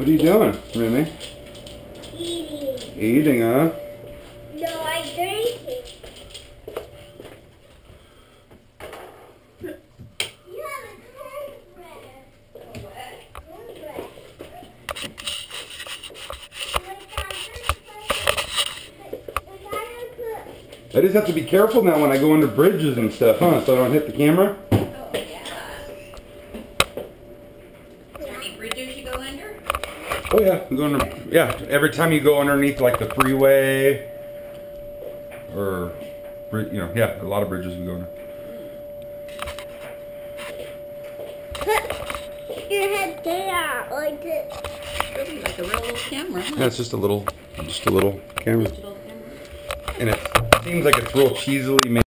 What are you doing, Remy? Eating. Eating, huh? No, I'm drinking. You have a cornbread. Cornbread. I just have to be careful now when I go under bridges and stuff, huh? So I don't hit the camera. Oh, yeah. Is there any bridges you go under? Oh yeah, I'm going under, yeah. Every time you go underneath like the freeway, or yeah, a lot of bridges we go under. Put your head there, like this. Really like a real little camera, huh? Yeah, it's just a little camera, Digital camera. and it seems like it's real cheesily made.